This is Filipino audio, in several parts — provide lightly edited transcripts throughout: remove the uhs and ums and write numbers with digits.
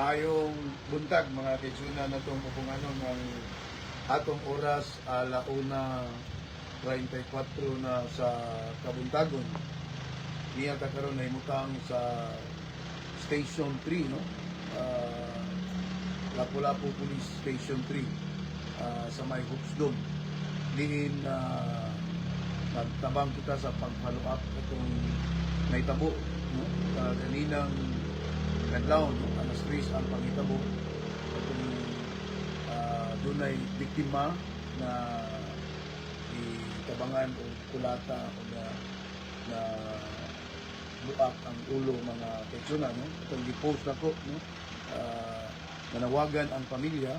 Maayong buntag mga kaigsunan na itong kupunganon ng atong oras 1:34 na sa kabuntagon. Niya ta karon na himutang sa Station 3, no? Lapu-Lapu Police Station 3 sa may Hooksdom. Diin nagtabang kita sa pag-follow up itong naitabo, no? Kaninang kadlaw, no? Alas 3 ang pangitabo itong dunay biktima na itabangan o kulata o na buak ang ulo mga kaigsunan, no? Itong gi-post ako, no? Nanawagan ang pamilya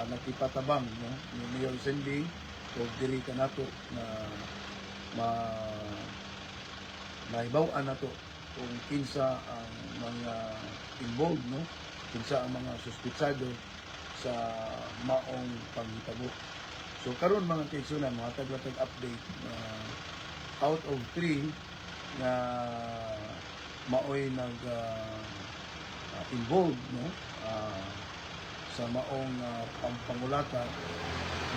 nagtipatabang, no? Ni Mayor Cindy o diri ka nato na maibaw-an nato kung kinsa ang mga involved, no? Kinsa ang mga suspitsado sa maong panghitabo. So karon mga kaigsunan, matag-latag update na out of 3 na maoy nag involved, no? Sa maong pangulata,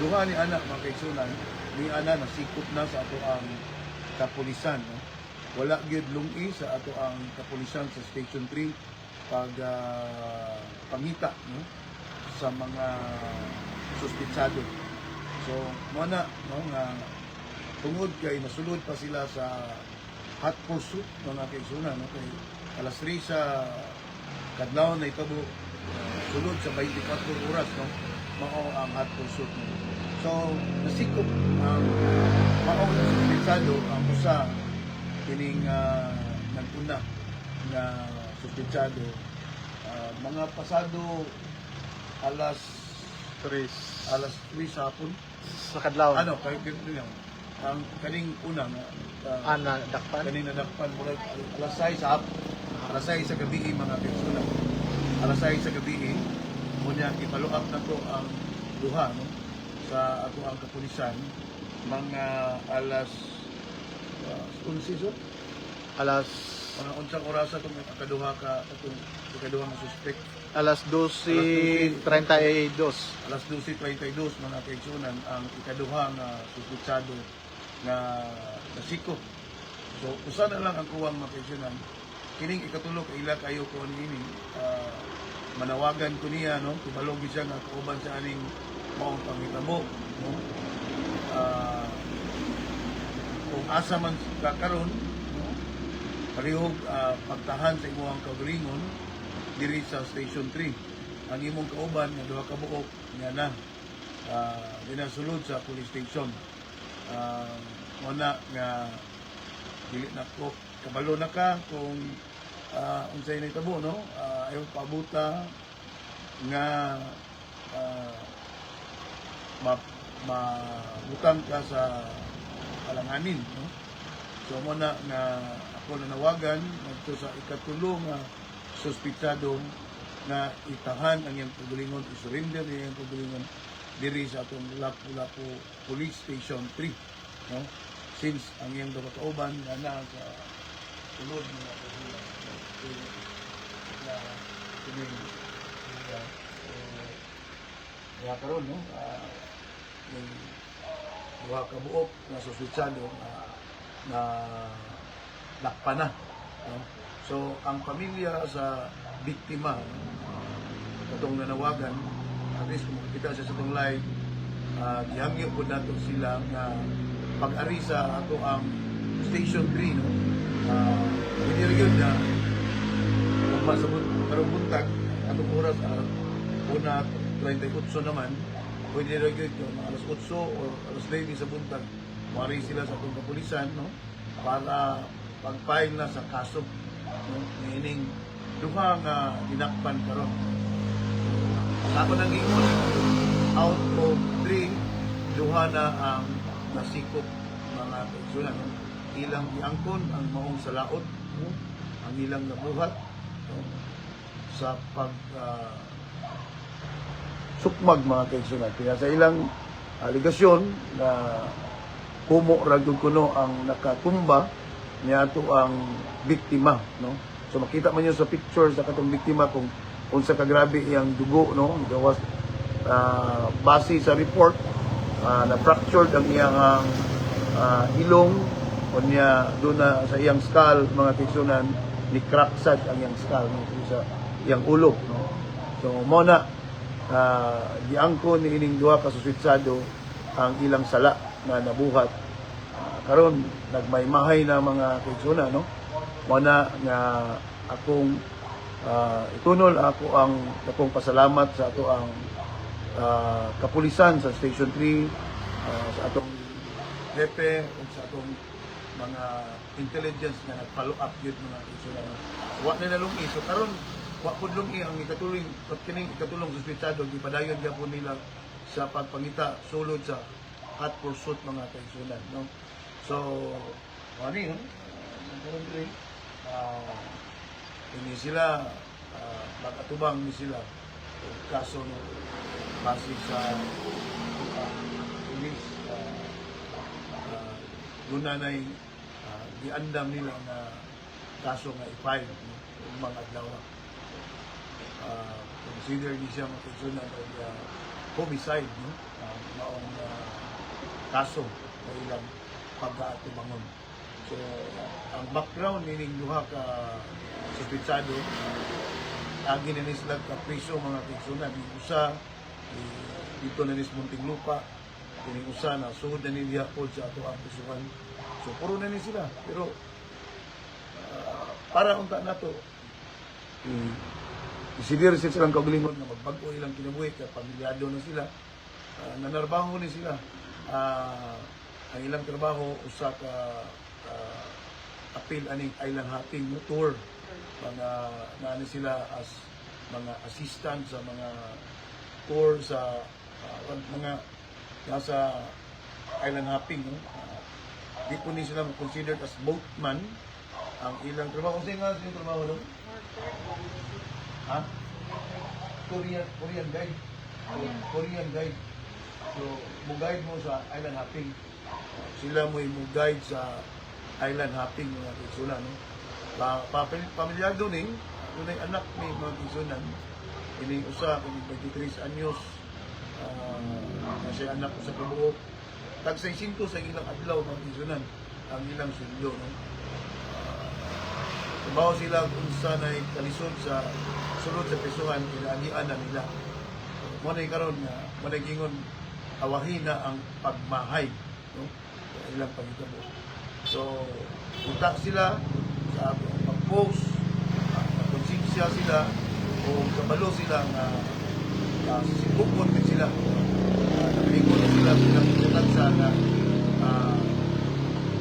duha ni anak mga kaigsunan, ni ana nasikop na sa ato ang kapulisan, no? Wala gyud lungi sa ato ang kapulisan sa Station 3 pag pangita, no? Sa mga suspitsado. So muna, no, nga tungod kay nasulod pa sila sa hot pursuit mga kaigsunan, no? Kay alas 3 sa kadlaw na itabo sulod sa 24 oras, no? Mao ang hot pursuit, no? So nasikop ang maong suspitsado ang usa kining naguna na suspitsado mga pasado alas 3 sa hapon sa kadlaw. ano kay ang kaning una nga Dakpan. kaning nadakpan murag alas 6 sa hapon, alas 6 sa gabi mga kaigsunan, alas 6 sa gabi unya i-follow up na to ang duha, no? Sa ato ang kapulisan mga alas 11 so Alas mga unsang oras itong ikaduha nga suspect. alas 12:32. Alas 12:32 mga kaigsunan ang ikaduha nga suspitsado nga nasikop. So usa na lang ang kuwang mga kaigsunan. Kining ikatulo kay ila kayo ko niini manawagan ko niya, no? Tubalog siya nga kauban sa aning maong panghitabo, no? Kung asa man kakaron, no? Parihog pagtahan sa imong kaugalingon diri sa Station 3. Ang imong kauban nga duha ka buok nga na dinasulod sa police station. Muna nga dili na ko kabalo na ka kung unsay nahitabo, no? Ayaw pabuta nga mabutang ka sa alanganin, no? So muna nga ako nanawagan ngadto sa ikatulo nga suspitsado nga itahan ang iyang kaugalingon, isurrender ang iyang kaugalingon diri sa atong Lapu-Lapu Police Station 3, no? Since ang iyang duha ka kauban nga na sa sulod mga kaugalingon kaya karon, no? Yung duha ka buok na suspitsado na nakpa na, no? So ang pamilya sa biktima, katong nanawagan, at least kung makikita siya sa itong live, gihangyo po nato sila nga pag-ari sa ato ang Station 3, no? Pwede rin yun na masabot karong buntag atong oras una 38 naman, pwede rin yun alas 8 o alas 9 sa buntag mari sila sa atong kapulisan, no? Para pag-file na sa kaso, no? Meaning duha nga dinakpan karon. Ako nang ingon out of 3 duha na ang nasikop mga kaigsunan, no? Ilang giangkon ang maong salaod, no? Ang ilang nabuhat, no? Sa pag sukmag mga kaigsunan. Kaya sa ilang aligasyon na kumo ragod kuno ang nakatumba niya ato ang biktima, no? So makita man niyo sa picture sa katong biktima kung unsa ka grabe iyang dugo, no? Gawas base sa report na fractured ang iyang ilong unya doon na sa iyang skull, mga kaigsunan, ni crack sad ang iyang skull, no? Sa iyang ulo, no? So mo na giangko ni ining duha ka suspetsado ang ilang sala na nabuhat. Karon nagmaymahay na mga kaigsunan, no? Mo na nga akong itunol ako ang akong pasalamat sa ato ang kapulisan sa Station 3, sa atong jefe ug sa atong mga intelligence nga nag-follow up yun mga kaigsunan. Wa na nalungi. So karon wa pud lungi ang ikatulong suspetsado, gipadayon gyapon nila sa pagpangita sulod sa hot pursuit mga kaigsunan, no? So ani no, ini sila magatubang ni sila o kaso no base sa police gunanay giandam nila nga kaso nga i-file, no? Mga adlaw consider ni siya makiksunan o homicide, no? Maong kaso na ilang pag-atubangon. So ang background nining duha ka suspetsado, agi na sila ka priso mga kaigsunan. Yung usa dito na nis Muntinlupa, yung usa na suhod na nila po sa ato ang prisuhan. So puro na ni sila, pero para unta na to isilir silang kaugalingon na magbago ilang kinabuhi kaya pamilyado na sila, nanarbaho ni sila. Ang ilang trabaho usa ka appeal aning island hopping tour, mga naani sila as mga assistant sa mga tour sa mga nasa island hopping, no? Di po ni sila considered as boatman. Ang ilang trabaho sa nga yung trabaho, no? Ha? Korean guide. Korean guide. So, mo-guide mo sa island hopping. Sila mo i-guide sa island hopping mga kaigsunan, no? Pamilyado ni, yun ay anak ni mga kaigsunan. Ini usa kung 23 anyos, na siya anak ko sa kabuok. Tag 600 sa ilang adlaw mga kaigsunan ang ilang sundo, no? Trabaho sila kung sa na kalisod sa sulod sa pesuhan, kinaagian na nila. Muna karon nga, muna gingon awahin na ang pagmahay, no? Sa ilang pagitabo. So, punta sila sa pag-post, konsensya sila, o kabalo sila na sibukon din sila. Nakaingon na sila bilang sa na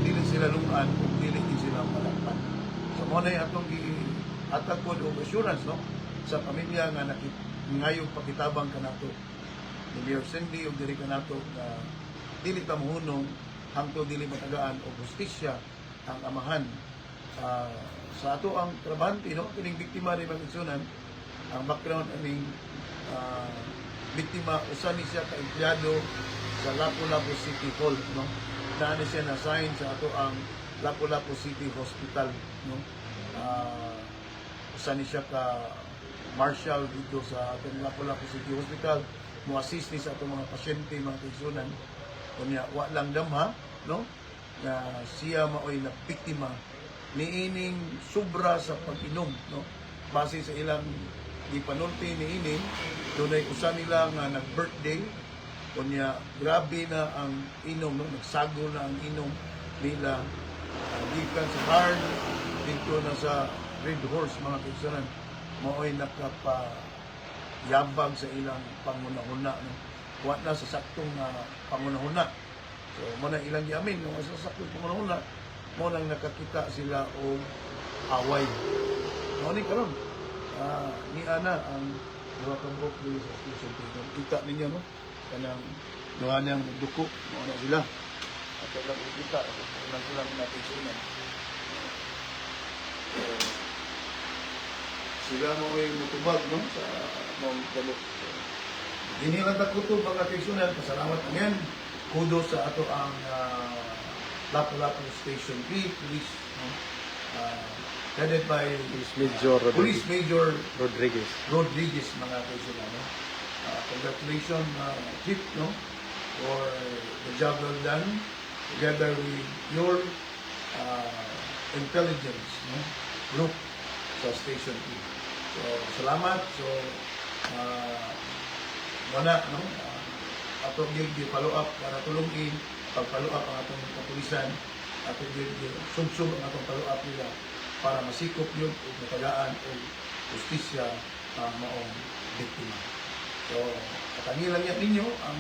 dili sila lungan o dili din sila malakpan. So, muna yung atong atag po o assurance, no? Sa pamilya nga ngayong pakitabang ka nato ni Mayor Cindy o dili ka nato na dili ta mohunong hangtod dili matagaan o justisya ang amahan sa ato ang trabahante, no? Kining biktima ni Magigsunan, ang background aning biktima usa ni siya ka empleyado sa Lapu-Lapu City Hall, no? Naani siya na sign sa ato ang Lapu-Lapu City Hospital, no? Usa ni siya ka marshal dito sa atong Lapu-Lapu City Hospital, mo assist ni sa atong mga pasyente mga kaigsunan. Kunya wa lang damha, no? Na siya maoy na biktima niining sobra sa pag-inom, no? Base sa ilang gipanulti niining, dunay usa nila nga nag-birthday, kunya grabe na ang inom, no? Nagsago na ang inom nila, gikan sa hard dito na sa Red Horse mga kaigsunan, maoy nakapayabag sa ilang pangunahuna, no? Wa na sa saktong pangunahuna. So, muna ilang yamin, no? Sa saktong pangunahuna, mo nang nakakita sila o away. Mo ni karon ni ana ang duha ka buok sa station dito. Kita ninyo, no? Kanang duha niyang duko, mo na sila. At lang kita, lang sila natin sila. Sila mo ay mutubag, no? Sa mong kalok. Hindi lang takuto mga kaigsunan, pasalamat ngayon. Kudos sa ato ang Lapu-Lapu Station 3 Police, no? headed by Police Major Police Major Rodriguez. Rodriguez, mga kaisula. No? Congratulations, Chief, no? For the job well done, together with your intelligence, no? Group sa Station 2. So, salamat. So, muna, no? Ato follow up para tulungin, pag-follow up ang atong kapulisan, ato sub-sub ang atong follow up nila para masikop yun o matagaan o justisya ang maong biktima. So, katangilan niya ninyo ang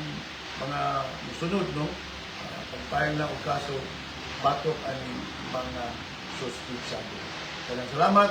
mga musunod, no? Pagpayag na o kaso, batok ang mga suspitsado. Salamat.